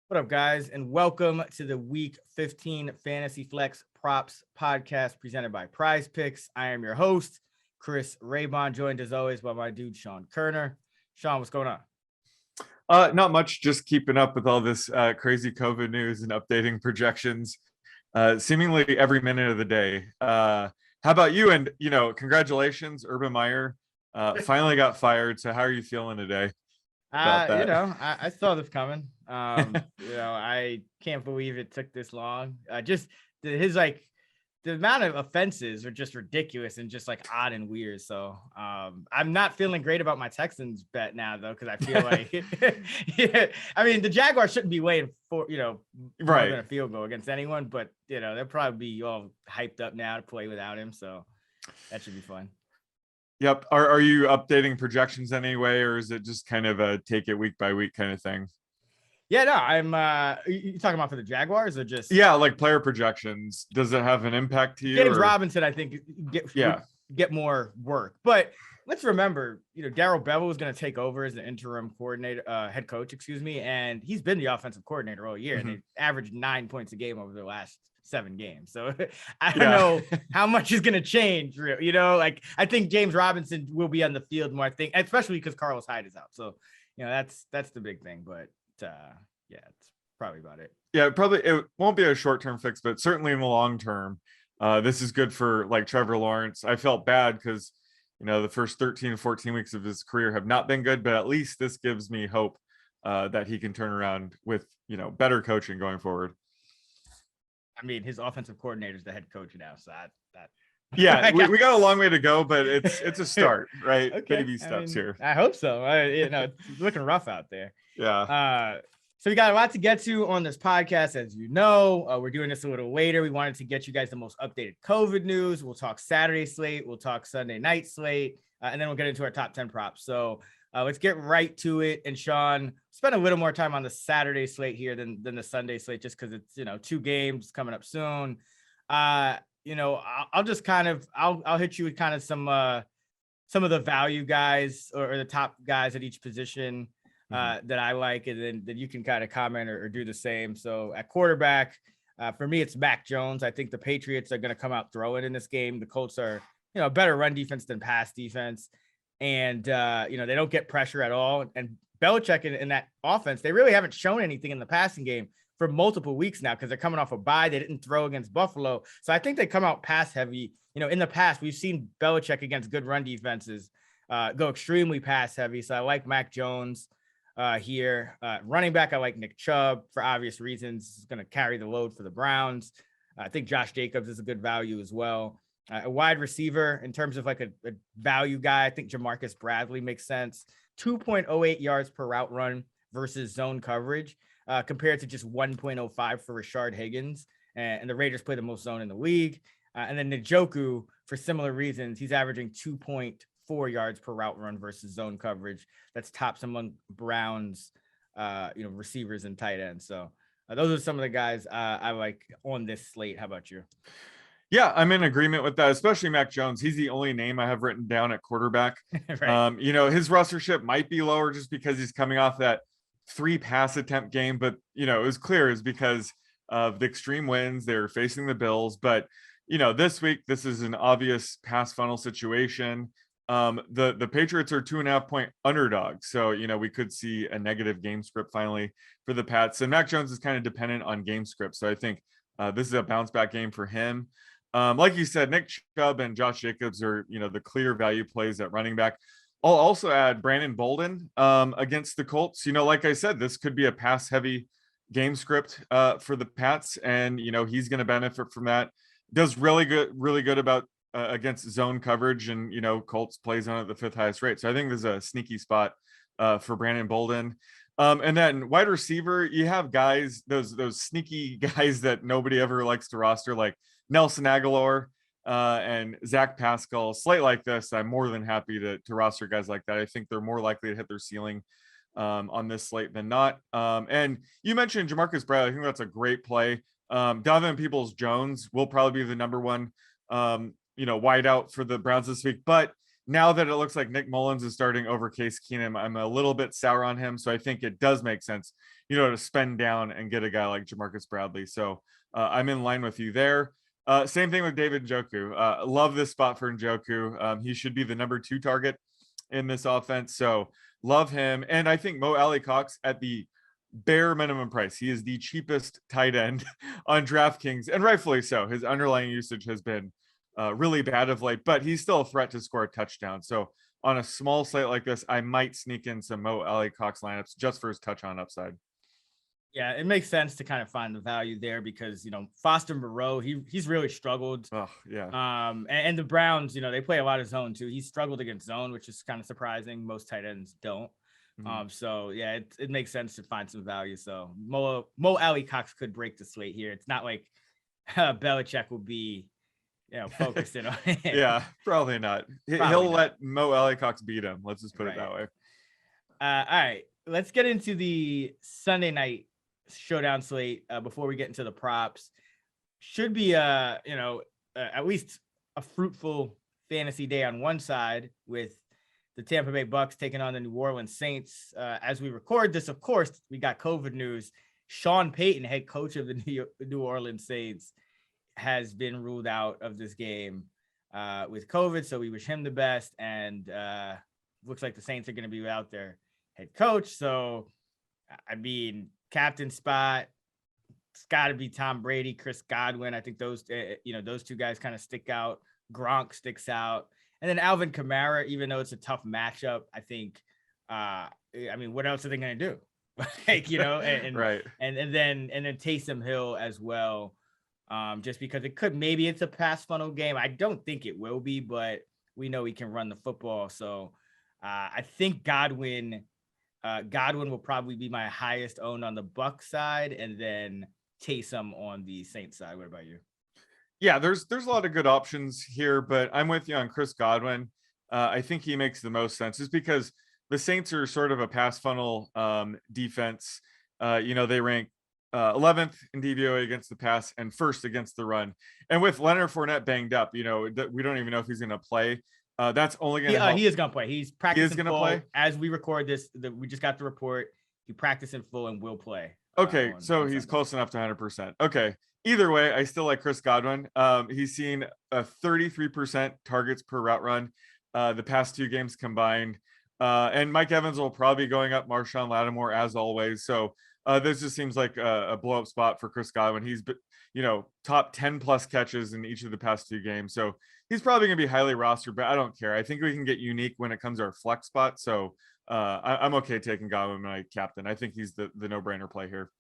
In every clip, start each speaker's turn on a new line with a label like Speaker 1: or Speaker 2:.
Speaker 1: What up, guys, and welcome to the Week 15 Fantasy Flex Props Podcast presented by Prize Picks. I am your host, Chris Raybon, joined as always by my dude, Sean Koerner. Sean, what's going on?
Speaker 2: Not much, just keeping up with all this crazy COVID news and updating projections seemingly every minute of the day. How about you? And, congratulations, Urban Meyer finally got fired. So how are you feeling today about that?
Speaker 1: I saw this coming. I can't believe it took this long. The amount of offenses are just ridiculous and just like odd and weird. So I'm not feeling great about my Texans bet now though, because I feel like the Jaguars shouldn't be waiting for more than a field goal against anyone, but they'll probably be all hyped up now to play without him. So that should be fun.
Speaker 2: Yep. Are you updating projections anyway, or is it just kind of a take it week by week kind of thing?
Speaker 1: Yeah, no, I'm you talking about for the Jaguars or just
Speaker 2: like player projections. Does it have an impact to you?
Speaker 1: James Robinson, I think get more work. But let's remember, Darrell Bevell was going to take over as the interim head coach, and he's been the offensive coordinator all year, and they averaged 9 points a game over the last 7 games. So I don't know how much is going to change. I think James Robinson will be on the field more. I think, especially because Carlos Hyde is out. So that's the big thing. But it's probably about it.
Speaker 2: Yeah, probably it won't be a short-term fix, but certainly in the long term, this is good for like Trevor Lawrence. I felt bad because the first 13 and 14 weeks of his career have not been good, but at least this gives me hope that he can turn around with better coaching going forward.
Speaker 1: I mean, his offensive coordinator is the head coach now, so that
Speaker 2: we got a long way to go, but it's a start, right? Okay. Baby steps here.
Speaker 1: I hope so. It's looking rough out there.
Speaker 2: Yeah.
Speaker 1: So we got a lot to get to on this podcast, as you know. We're doing this a little later. We wanted to get you guys the most updated COVID news. We'll talk Saturday slate. We'll talk Sunday night slate, and then we'll get into our top 10 props. So let's get right to it. And Sean, spend a little more time on the Saturday slate here than the Sunday slate, just because it's 2 games coming up soon. I'll just I'll hit you with kind of some of the value guys or the top guys at each position that I like, and then you can kind of comment or do the same. So at quarterback, for me, it's Mac Jones. I think the Patriots are going to come out throwing in this game. The Colts are, a better run defense than pass defense. And, they don't get pressure at all. And Belichick in that offense, they really haven't shown anything in the passing game for multiple weeks now because they're coming off a bye. They didn't throw against Buffalo. So I think they come out pass heavy. In the past, we've seen Belichick against good run defenses go extremely pass heavy. So I like Mac Jones here. Running back, I like Nick Chubb for obvious reasons. He's going to carry the load for the Browns. I think Josh Jacobs is a good value as well. A wide receiver in terms of like a value guy, I think Jamarcus Bradley makes sense. 2.08 yards per route run versus zone coverage compared to just 1.05 for Rashard Higgins. And the Raiders play the most zone in the league. And then Njoku, for similar reasons, he's averaging 2.4 yards per route run versus zone coverage. That's tops among Browns, receivers and tight ends. So those are some of the guys I like on this slate. How about you?
Speaker 2: Yeah, I'm in agreement with that, especially Mac Jones. He's the only name I have written down at quarterback.
Speaker 1: Right.
Speaker 2: His rostership might be lower just because he's coming off that 3 pass attempt game, but it was clear is because of the extreme wins. They were facing the Bills, but this week this is an obvious pass funnel situation. The Patriots are 2.5 point underdogs, so we could see a negative game script finally for the Pats. And Mac Jones is kind of dependent on game script, so I think this is a bounce back game for him. Like you said, Nick Chubb and Josh Jacobs are, the clear value plays at running back. I'll also add Brandon Bolden against the Colts. Like I said, this could be a pass heavy game script for the Pats, and he's going to benefit from that. Does really good about against zone coverage, and Colts plays on at the 5th highest rate. So I think there's a sneaky spot for Brandon Bolden. And then wide receiver, you have guys, those sneaky guys that nobody ever likes to roster, like Nelson Aguilar and Zach Pascal. Slate like this, I'm more than happy to roster guys like that. I think they're more likely to hit their ceiling on this slate than not. And you mentioned Jamarcus Bradley. I think that's a great play. Donovan Peoples-Jones will probably be the number one, wide out for the Browns this week. But now that it looks like Nick Mullins is starting over Case Keenum, I'm a little bit sour on him. So I think it does make sense, to spend down and get a guy like Jamarcus Bradley. So I'm in line with you there. Same thing with David Njoku. Love this spot for Njoku. He should be the number 2 target in this offense. So love him. And I think Mo Alley Cox at the bare minimum price. He is the cheapest tight end on DraftKings, and rightfully so. His underlying usage has been really bad of late, but he's still a threat to score a touchdown. So on a small slate like this, I might sneak in some Mo Alley Cox lineups just for his touchdown upside.
Speaker 1: Yeah, it makes sense to kind of find the value there because, Foster Moreau, he's really struggled.
Speaker 2: Oh, yeah.
Speaker 1: And the Browns, they play a lot of zone too. He struggled against zone, which is kind of surprising. Most tight ends don't. So yeah, it makes sense to find some value. So Mo Alley Cox could break the slate here. It's not like Belichick will be, focusing on him.
Speaker 2: Yeah, probably not. He'll let Mo Alley Cox beat him. Let's just put it that way.
Speaker 1: All right, let's get into the Sunday night showdown slate before we get into the props. Should be at least a fruitful fantasy day on one side with the Tampa Bay Bucs taking on the New Orleans Saints. As we record this, of course, we got COVID news. Sean Payton, head coach of the New Orleans Saints, has been ruled out of this game with COVID. So we wish him the best. And looks like the Saints are going to be without their head coach. So, I mean, captain spot, it's got to be Tom Brady, Chris Godwin. I think those two guys kind of stick out. Gronk sticks out. And then Alvin Kamara, even though it's a tough matchup, I think, what else are they going to do?
Speaker 2: Right.
Speaker 1: And then Taysom Hill as well. Just because it's a pass funnel game. I don't think it will be, but we know he can run the football. So I think Godwin will probably be my highest owned on the Bucs side, and then Taysom on the Saints side. What about you?
Speaker 2: Yeah, there's a lot of good options here, but I'm with you on Chris Godwin. I think he makes the most sense just because the Saints are sort of a pass funnel defense. They rank 11th in DVOA against the pass and first against the run. And with Leonard Fournette banged up, we don't even know if he's going to play. That's only going to help.
Speaker 1: He is going to play. He's practicing.
Speaker 2: He is going to play
Speaker 1: as we record this. We just got the report. He practiced in full and will play.
Speaker 2: Okay, so he's close enough to 100%. Okay. Either way, I still like Chris Godwin. He's seen a 33% targets per route run the past 2 games combined. And Mike Evans will probably be going up Marshawn Lattimore as always. So this just seems like a blow up spot for Chris Godwin. He's, top 10 plus catches in each of the past 2 games. So he's probably going to be highly rostered, but I don't care. I think we can get unique when it comes to our flex spot. So I'm okay taking Godwin my captain. I think he's the no-brainer play here.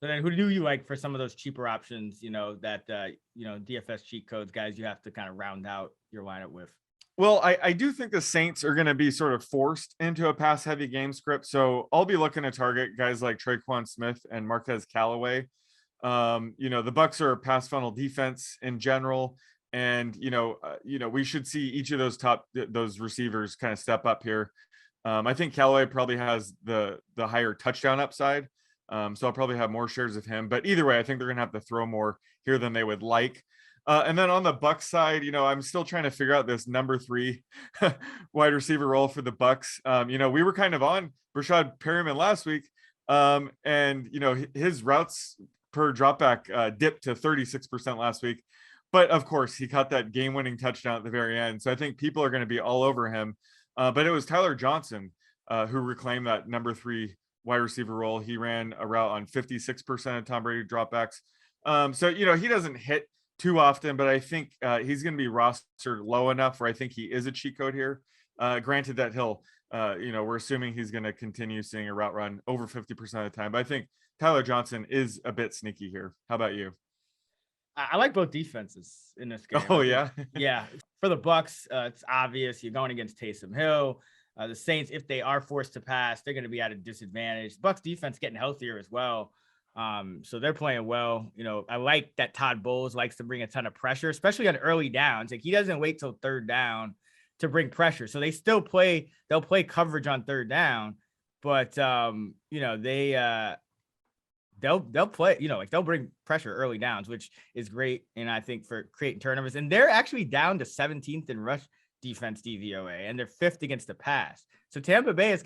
Speaker 1: So then who do you like for some of those cheaper options, that, DFS cheat codes, guys, you have to kind of round out your lineup with?
Speaker 2: Well, I do think the Saints are going to be sort of forced into a pass-heavy game script. So I'll be looking to target guys like Traquan Smith and Marquez Callaway. The Bucs are a pass funnel defense in general. And, we should see each of those receivers kind of step up here. I think Callaway probably has the higher touchdown upside. So I'll probably have more shares of him. But either way, I think they're going to have to throw more here than they would like. And then on the Bucs side, I'm still trying to figure out this number 3 wide receiver role for the Bucs. We were kind of on Rashad Perriman last week. His routes per dropback dipped to 36% last week. But of course, he caught that game-winning touchdown at the very end. So I think people are going to be all over him. But it was Tyler Johnson who reclaimed that number 3 wide receiver role. He ran a route on 56% of Tom Brady dropbacks. He doesn't hit too often, but I think he's going to be rostered low enough where I think he is a cheat code here. Granted that he'll, we're assuming he's going to continue seeing a route run over 50% of the time, but I think Tyler Johnson is a bit sneaky here. How about you?
Speaker 1: I like both defenses in this game.
Speaker 2: Oh, yeah.
Speaker 1: Yeah. For the Bucs, it's obvious you're going against Taysom Hill. The Saints, if they are forced to pass, they're going to be at a disadvantage. Bucs defense getting healthier as well. So they're playing well. I like that Todd Bowles likes to bring a ton of pressure, especially on early downs. Like he doesn't wait till 3rd down to bring pressure. So they'll play coverage on 3rd down, but they'll play, they'll bring pressure early downs, which is great. And I think for creating turnovers, and they're actually down to 17th in rush defense DVOA, and they're 5th against the pass. So Tampa Bay is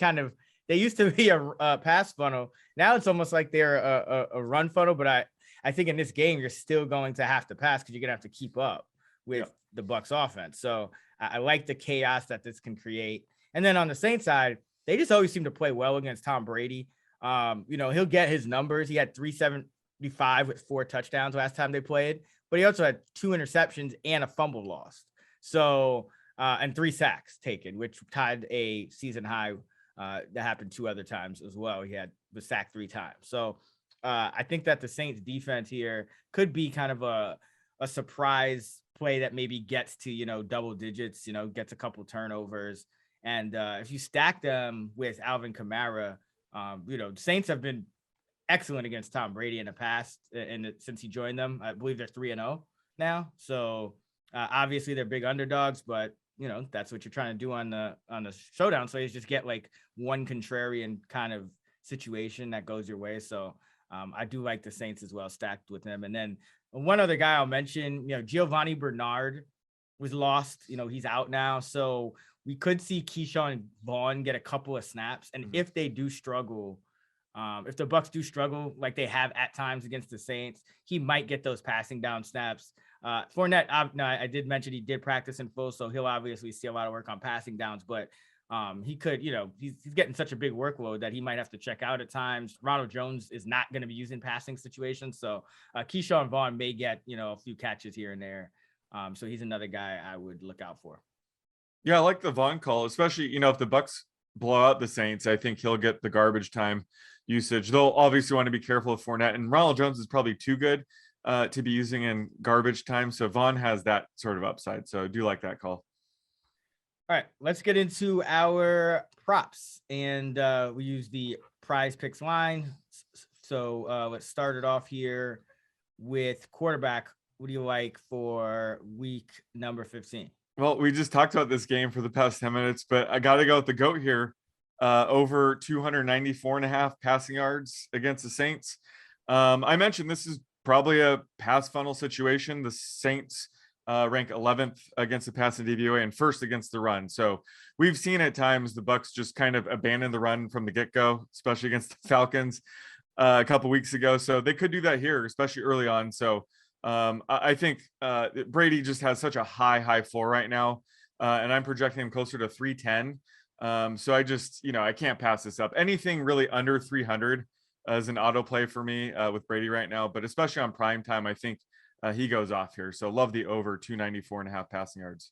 Speaker 1: they used to be a pass funnel. Now it's almost like they're a run funnel, but I think in this game, you're still going to have to pass because you're going to have to keep up with the Bucs offense. So I like the chaos that this can create. And then on the Saints side, they just always seem to play well against Tom Brady. He'll get his numbers. He had 375 with 4 touchdowns last time they played, but he also had 2 interceptions and a fumble lost. So, and 3 sacks taken, which tied a season high that happened 2 other times as well. He was sacked 3 times. So I think that the Saints defense here could be kind of a surprise play that maybe gets to, double digits, gets a couple turnovers. And if you stack them with Alvin Kamara, Saints have been excellent against Tom Brady in the past, and since he joined them, I believe they're 3-0 now. So obviously they're big underdogs, but that's what you're trying to do on the Showdown. So you just get like one contrarian kind of situation that goes your way. So I do like the Saints as well, stacked with them. And then one other guy I'll mention, Giovanni Bernard was lost. He's out now. So we could see Keyshawn Vaughn get a couple of snaps. And if they do struggle, if the Bucs do struggle like they have at times against the Saints, he might get those passing down snaps. Fournette, I did mention he did practice in full, so he'll obviously see a lot of work on passing downs, but he could, he's getting such a big workload that he might have to check out at times. Ronald Jones is not going to be using passing situations, so Keyshawn Vaughn may get, a few catches here and there. So he's another guy I would look out for.
Speaker 2: Yeah, I like the Vaughn call, especially, if the Bucs blow out the Saints, I think he'll get the garbage time usage. They'll obviously want to be careful of Fournette, and Ronald Jones is probably too good to be using in garbage time. So Vaughn has that sort of upside. So I do like that call.
Speaker 1: All right, let's get into our props, and we use the Prize Picks line. So let's start it off here with quarterback. What do you like for week number 15?
Speaker 2: Well, we just talked about this game for the past 10 minutes, but I got to go with the GOAT here. Over 294.5 passing yards against the Saints. I mentioned this is probably a pass funnel situation. The Saints rank 11th against the passing DVOA and 1st against the run. So we've seen at times the Bucs just kind of abandon the run from the get-go, especially against the Falcons a couple weeks ago. So they could do that here, especially early on. So I think Brady just has such a high floor right now, and I'm projecting him closer to 310. So I just, I can't pass this up. Anything really under 300 as an auto play for me with Brady right now, but especially on prime time, I think he goes off here. So love the over 294.5 passing yards.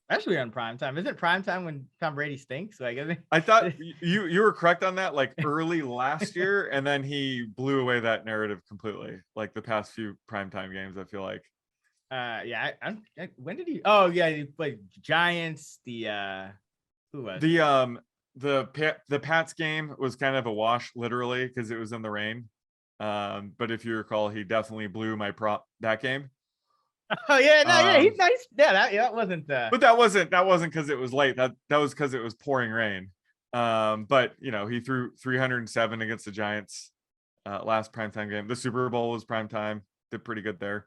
Speaker 1: Especially on prime time. Isn't prime time when Tom Brady stinks?
Speaker 2: I thought you were correct on that, like early last year, and then he blew away that narrative completely. Like the past few primetime games, I feel like.
Speaker 1: When did he? Oh yeah, he played Giants. Who was
Speaker 2: the Pats game was kind of a wash, literally, because it was in the rain. But if you recall, he definitely blew my prop that game.
Speaker 1: Oh yeah, he's nice. Yeah, that wasn't.
Speaker 2: But that wasn't because it was late. That was because it was pouring rain. But he threw 307 against the Giants last primetime game. The Super Bowl was primetime. Did pretty good there.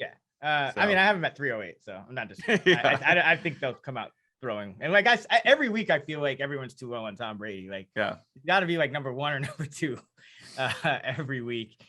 Speaker 1: Yeah. I mean, I have him at 308, so I'm not just.
Speaker 2: Yeah.
Speaker 1: I think they'll come out throwing. And like every week, I feel like everyone's too low on Tom Brady. Like,
Speaker 2: yeah,
Speaker 1: it's got to be like number 1 or number 2 every week.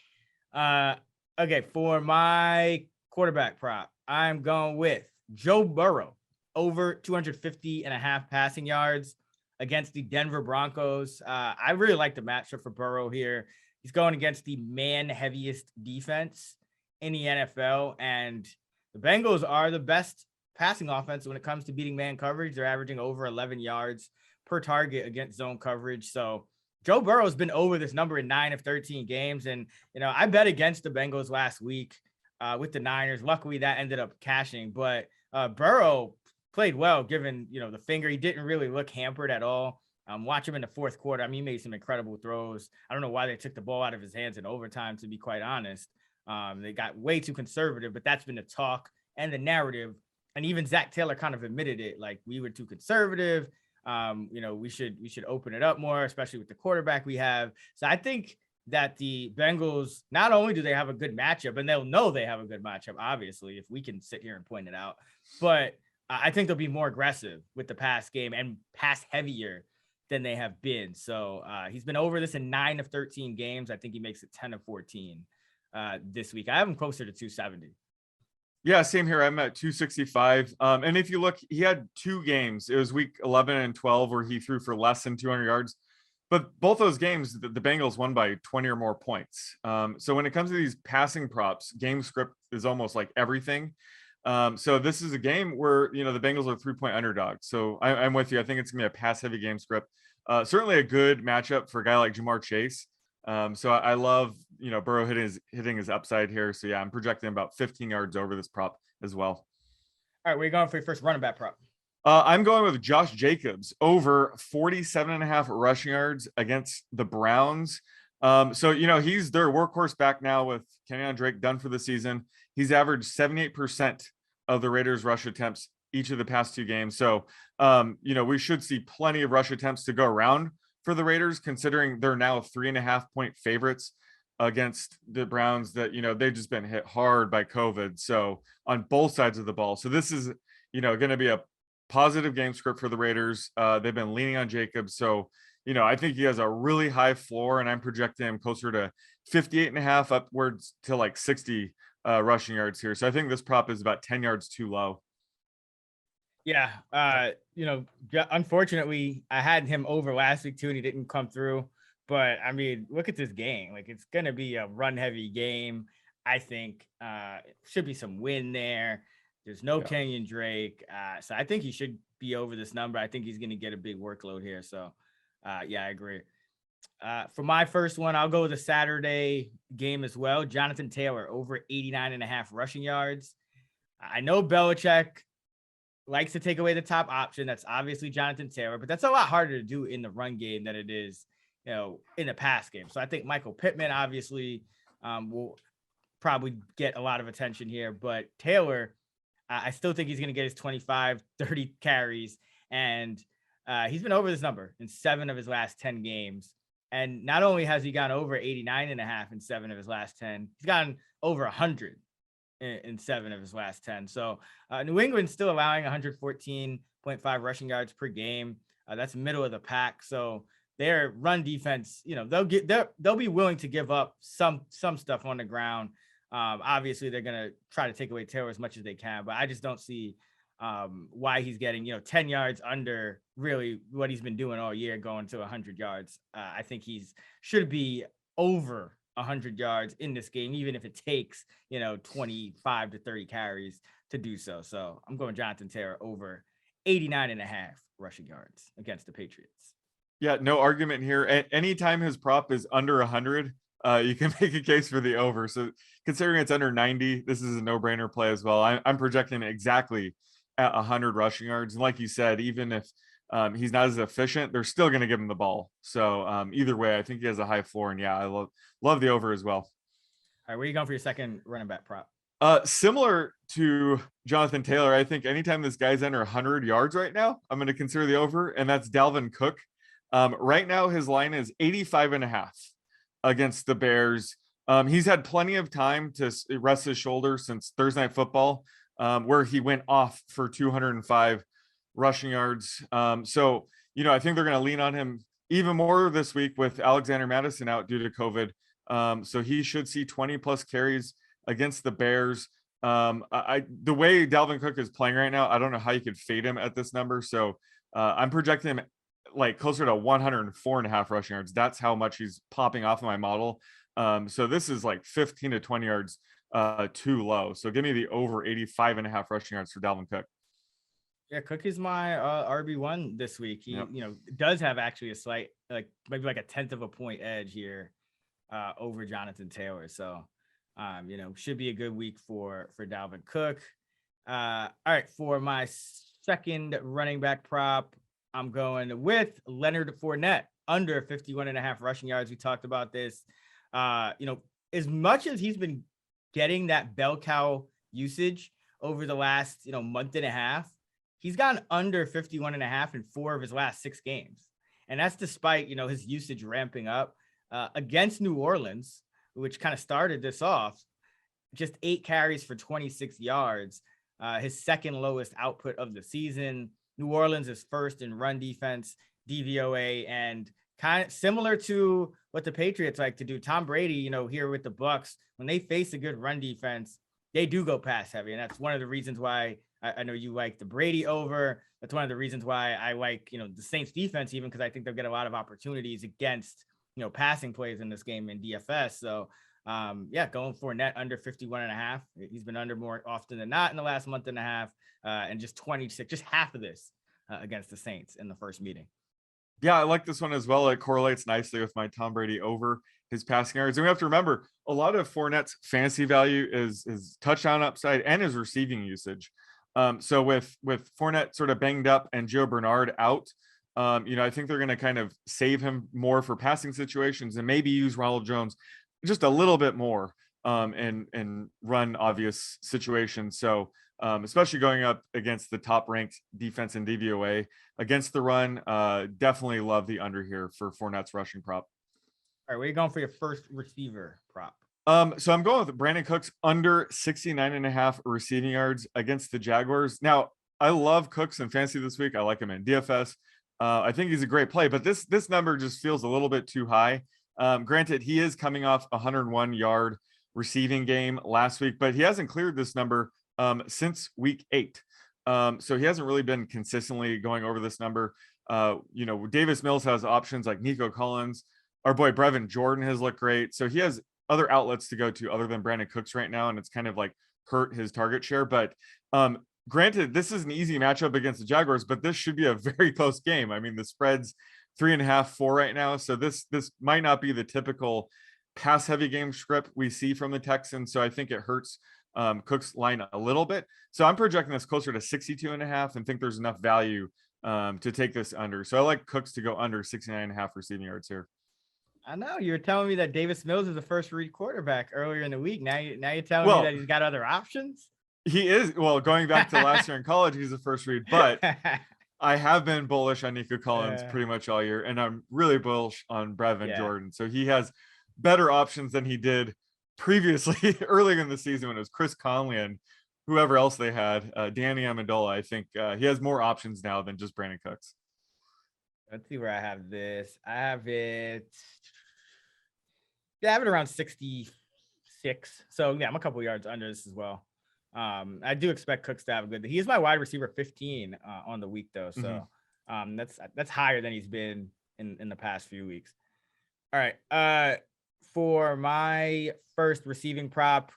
Speaker 1: Okay, for my quarterback prop, I'm going with Joe Burrow over 250.5 passing yards against the Denver Broncos. I really like the matchup for Burrow here. He's going against the man heaviest defense in the NFL, and the Bengals are the best passing offense when it comes to beating man coverage. They're averaging over 11 yards per target against zone coverage. So Joe Burrow has been over this number in 9 of 13 games. And, I bet against the Bengals last week with the Niners. Luckily, that ended up cashing. But Burrow played well, given, the finger. He didn't really look hampered at all. Watch him in the fourth quarter. I mean, he made some incredible throws. I don't know why they took the ball out of his hands in overtime, to be quite honest. They got way too conservative, but that's been the talk and the narrative. And even Zach Taylor kind of admitted it, like we were too conservative. We should open it up more, especially with the quarterback we have. So I think that the Bengals, not only do they have a good matchup, and they'll know they have a good matchup, obviously, if we can sit here and point it out, but I think they'll be more aggressive with the pass game and pass heavier than they have been. So he's been over this in 9 of 13 games. I think he makes it 10 of 14 this week. I have him closer to 270.
Speaker 2: Yeah, same here. I'm at 265. And if you look, he had 2 games. It was week 11 and 12 where he threw for less than 200 yards. But both those games, the Bengals won by 20 or more points. So when it comes to these passing props, game script is almost like everything. So this is a game where, the Bengals are 3-point underdogs. So I'm with you. I think it's going to be a pass-heavy game script. Certainly a good matchup for a guy like Jamar Chase. So I love, Burrow hitting his upside here. So yeah, I'm projecting about 15 yards over this prop as well.
Speaker 1: All right, where are you going for your first running back prop?
Speaker 2: I'm going with Josh Jacobs over 47.5 rushing yards against the Browns. So he's their workhorse back now with Kenyon Drake done for the season. He's averaged 78% of the Raiders' rush attempts each of the past 2 games. So, we should see plenty of rush attempts to go around for the Raiders, considering they're now 3.5-point favorites against the Browns that, they've just been hit hard by COVID. So on both sides of the ball. So this is, going to be a positive game script for the Raiders. They've been leaning on Jacobs. So, I think he has a really high floor, and I'm projecting him closer to 58.5 upwards to like 60 rushing yards here. So I think this prop is about 10 yards too low.
Speaker 1: Yeah. Unfortunately, I had him over last week too, and he didn't come through. But I mean, look at this game. Like, it's going to be a run heavy game. I think should be some win there. There's no Kenyon Drake. So I think he should be over this number. I think he's going to get a big workload here. So yeah, I agree. For my first one, I'll go with a Saturday game as well. Jonathan Taylor over 89.5 rushing yards. I know Belichick likes to take away the top option. That's obviously Jonathan Taylor, but that's a lot harder to do in the run game than it is, in the pass game. So I think Michael Pittman obviously will probably get a lot of attention here, but Taylor, I still think he's going to get his 25, 30 carries, and he's been over this number in 7 of his last 10 games. And not only has he gone over 89.5 in 7 of his last 10, he's gotten over 100 in 7 of his last 10. So New England's still allowing 114.5 rushing yards per game. That's middle of the pack. So their run defense, they'll be willing to give up some stuff on the ground. Obviously, they're going to try to take away Taylor as much as they can, but I just don't see why he's getting 10 yards under really what he's been doing all year, going to 100 yards. I think he's should be over 100 yards in this game, even if it takes 25 to 30 carries to do so. So I'm going Jonathan Taylor over 89.5 rushing yards against the Patriots.
Speaker 2: Yeah, no argument here. Anytime his prop is under 100, you can make a case for the over. So considering it's under 90, this is a no-brainer play as well. I'm projecting exactly at 100 rushing yards. And like you said, even if he's not as efficient, they're still going to give him the ball. So either way, I think he has a high floor. And yeah, I love the over as well.
Speaker 1: All right, where are you going for your second running back prop?
Speaker 2: Similar to Jonathan Taylor, I think anytime this guy's under 100 yards right now, I'm going to consider the over, and that's Dalvin Cook. Right now, his line is 85.5 against the Bears. He's had plenty of time to rest his shoulder since Thursday Night Football, where he went off for 205 rushing yards. So, I think they're going to lean on him even more this week with Alexander Mattison out due to COVID. So he should see 20 plus carries against the Bears. The way Dalvin Cook is playing right now, I don't know how you could fade him at this number. So I'm projecting him like closer to 104.5 rushing yards. That's how much he's popping off of my model. So this is like 15 to 20 yards too low. So give me the over 85.5 rushing yards for Dalvin Cook.
Speaker 1: Yeah, Cook is my RB1 this week. He, does have actually a slight, maybe like a 1/10 of a point edge here over Jonathan Taylor. So, should be a good week for Dalvin Cook. All right, for my second running back prop, I'm going with Leonard Fournette under 51.5 rushing yards. We talked about this. As much as he's been getting that bell cow usage over the last, month and a half, he's gone under 51.5 in 4 of his last 6 games. And that's despite, his usage ramping up against New Orleans, which kind of started this off, just 8 carries for 26 yards. his second lowest output of the season. New Orleans is first in run defense, DVOA, and kind of similar to what the Patriots like to do. Tom Brady, here with the Bucs, when they face a good run defense, they do go pass heavy. And that's one of the reasons why I know you like the Brady over. That's one of the reasons why I like, the Saints defense, even because I think they'll get a lot of opportunities against, passing plays in this game in DFS. So going Fournette under 51.5. He's been under more often than not in the last month and a half, and just 26, just half of this against the Saints in the first meeting.
Speaker 2: Yeah, I like this one as well. It correlates nicely with my Tom Brady over his passing yards. And we have to remember a lot of Fournette's fantasy value is touchdown upside and his receiving usage. So with Fournette sort of banged up and Joe Bernard out, I think they're going to kind of save him more for passing situations and maybe use Ronald Jones just a little bit more and run obvious situations. So especially going up against the top ranked defense in DVOA against the run, definitely love the under here for Fournette's rushing prop.
Speaker 1: All right, where are you going for your first receiver prop?
Speaker 2: So I'm going with Brandin Cooks under 69.5 receiving yards against the Jaguars. Now, I love Cooks in fantasy this week. I like him in DFS. I think he's a great play, but this number just feels a little bit too high. Granted, he is coming off a 101-yard receiving game last week, but he hasn't cleared this number since week 8. So he hasn't really been consistently going over this number. Davis Mills has options like Nico Collins. Our boy Brevin Jordan has looked great. So he has other outlets to go to other than Brandin Cooks right now, and it's kind of like hurt his target share. But granted, this is an easy matchup against the Jaguars, but this should be a very close game. I mean, the spread's 3.5, 4 right now. So this might not be the typical pass heavy game script we see from the Texans. So I think it hurts Cook's line a little bit. So I'm projecting this closer to 62.5 and think there's enough value to take this under. So I like Cooks to go under 69.5 receiving yards here.
Speaker 1: I know you were telling me that Davis Mills is a first read quarterback earlier in the week. Now you're telling me that he's got other options.
Speaker 2: He is. Well, going back to last year in college, he's a first read, but I have been bullish on Nico Collins pretty much all year, and I'm really bullish on Brevin Jordan. So he has better options than he did previously earlier in the season when it was Chris Conley and whoever else they had, Danny Amendola. I think he has more options now than just Brandin Cooks.
Speaker 1: Let's see where I have this. I have it around 66. So yeah, I'm a couple yards under this as well. I do expect Cooks to have a good. He is my wide receiver 15 on the week though. So that's higher than he's been in the past few weeks. All right. For my first receiving prop,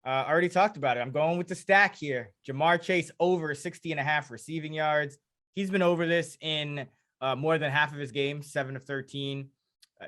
Speaker 1: I already talked about it. I'm going with the stack here. Jamar Chase over 60.5 receiving yards. He's been over this in more than half of his games, 7 of 13.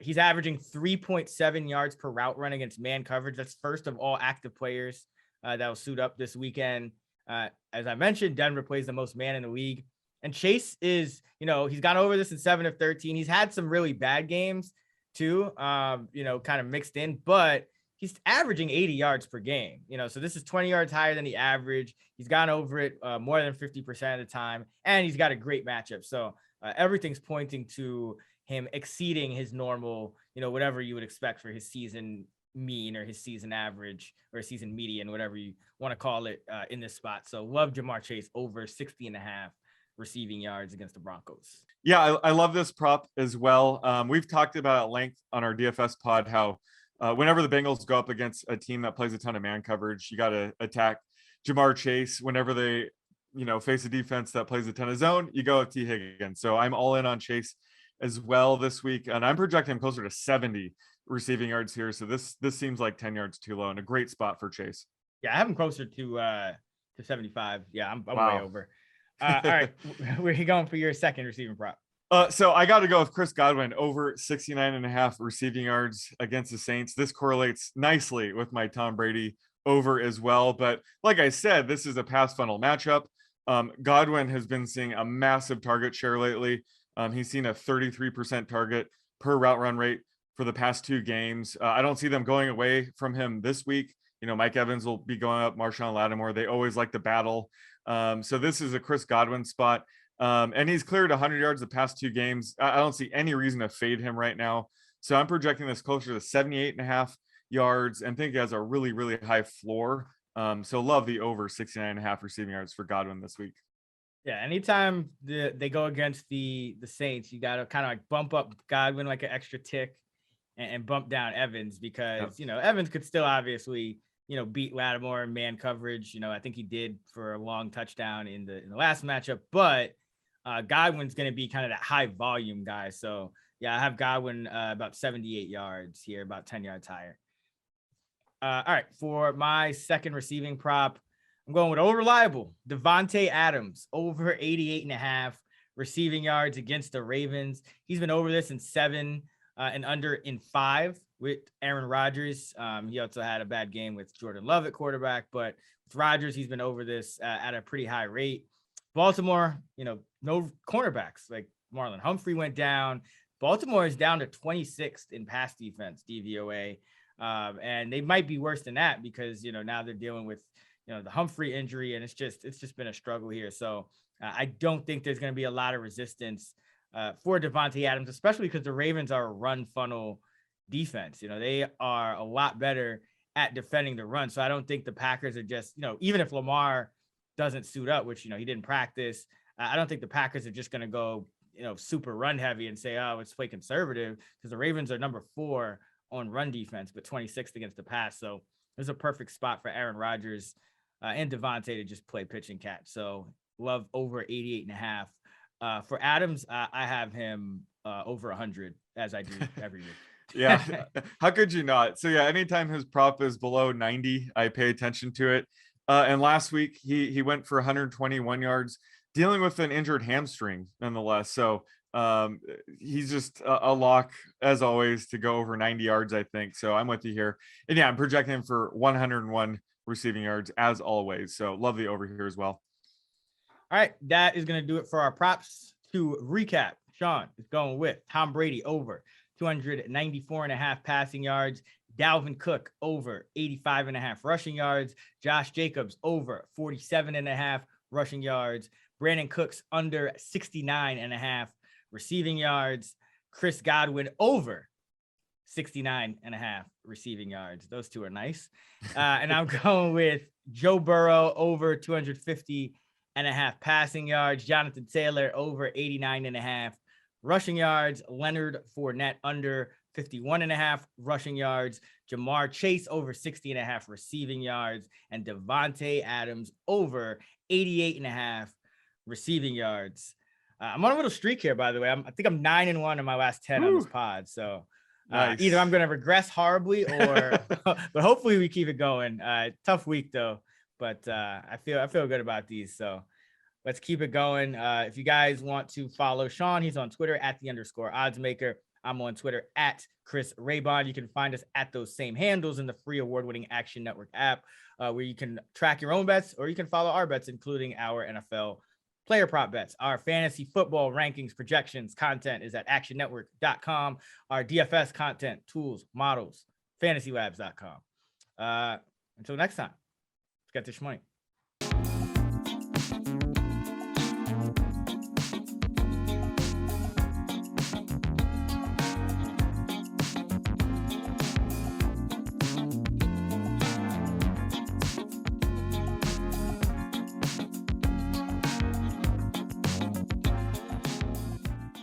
Speaker 1: He's averaging 3.7 yards per route run against man coverage. That's first of all active players that will suit up this weekend. As I mentioned, Denver plays the most man in the league. And Chase is, he's gone over this in 7 of 13. He's had some really bad games too, kind of mixed in, but he's averaging 80 yards per game, so this is 20 yards higher than the average. He's gone over it more than 50% of the time, and he's got a great matchup. So everything's pointing to him exceeding his normal, whatever you would expect for his season mean or his season average or his season median, whatever you want to call it in this spot. So love Jamar Chase over 60.5 receiving yards against the Broncos.
Speaker 2: Yeah, I love this prop as well. We've talked about at length on our DFS pod how whenever the Bengals go up against a team that plays a ton of man coverage, you got to attack Jamar Chase. Whenever they, face a defense that plays a ton of zone, you go with T. Higgins. So I'm all in on Chase as well this week, and I'm projecting him closer to 70 receiving yards here. So this seems like 10 yards too low and a great spot for Chase.
Speaker 1: Yeah, I have him closer to 75. Yeah, I'm way over. All right, where are you going for your second receiving prop?
Speaker 2: So I got to go with Chris Godwin over 69.5 receiving yards against the Saints. This correlates nicely with my Tom Brady over as well. But like I said, this is a pass funnel matchup. Godwin has been seeing a massive target share lately. He's seen a 33% target per route run rate for the past 2 games. I don't see them going away from him this week. Mike Evans will be going up, Marshawn Lattimore. They always like to battle. So this is a Chris Godwin spot. And he's cleared 100 yards the past 2 games. I don't see any reason to fade him right now. So I'm projecting this closer to 78.5 yards and think he has a really, really high floor So love the over 69.5 receiving yards for Godwin this week.
Speaker 1: Yeah, anytime they go against the Saints, you got to kind of like bump up Godwin like an extra tick and bump down Evans because, Evans could still obviously, beat Lattimore in man coverage. I think he did for a long touchdown in the last matchup, but Godwin's going to be kind of that high volume guy. So, yeah, I have Godwin about 78 yards here, about 10 yards higher. All right, for my second receiving prop, I'm going with reliable Davante Adams over 88.5 receiving yards against the Ravens. He's been over this in 7 and under in 5 with Aaron Rodgers. He also had a bad game with Jordan Love at quarterback, but with Rodgers, he's been over this at a pretty high rate. Baltimore, no cornerbacks. Like Marlon Humphrey went down. Baltimore is down to 26th in pass defense, DVOA. And they might be worse than that because, now they're dealing with, the Humphrey injury, and it's just been a struggle here. So I don't think there's going to be a lot of resistance for Davante Adams, especially because the Ravens are a run funnel defense. They are a lot better at defending the run. So I don't think the Packers are just, even if Lamar doesn't suit up, which, he didn't practice, I don't think the Packers are just going to go, super run heavy and say, oh, let's play conservative, because the Ravens are number 4 on run defense, but 26th against the pass. So there's a perfect spot for Aaron Rodgers and Davante to just play pitch and catch. So love over 88.5. For Adams, I have him over 100, as I do every year.
Speaker 2: Yeah. How could you not? So yeah, anytime his prop is below 90, I pay attention to it. And last week he went for 121 yards, dealing with an injured hamstring nonetheless. So he's just a lock as always to go over 90 yards, I think. So I'm with you here. And yeah, I'm projecting him for 101 receiving yards as always. So love the over here as well.
Speaker 1: All right, that is going to do it for our props. To recap, Sean is going with Tom Brady over 294.5 passing yards, Dalvin Cook over 85.5 rushing yards, Josh Jacobs over 47.5 rushing yards, Brandin Cooks under 69.5 receiving yards, Chris Godwin over 69.5 receiving yards. Those two are nice. And I'm going with Joe Burrow over 250.5 passing yards, Jonathan Taylor over 89.5 rushing yards, Leonard Fournette under 51.5 rushing yards, Jamar Chase over 60.5 receiving yards, and Davante Adams over 88.5 receiving yards. I'm on a little streak here, by the way. I think I'm 9-1 in my last 10 on this pod. So nice. Either I'm going to regress horribly or, but hopefully we keep it going. Tough week though, but I feel good about these. So let's keep it going. If you guys want to follow Sean, he's on Twitter at @_oddsmaker. I'm on Twitter at Chris Raybon. You can find us at those same handles in the free award-winning Action Network app, where you can track your own bets or you can follow our bets, including our NFL player prop bets. Our fantasy football rankings, projections, content is at actionnetwork.com. Our DFS content, tools, models, fantasylabs.com. Until next time, let's get this money.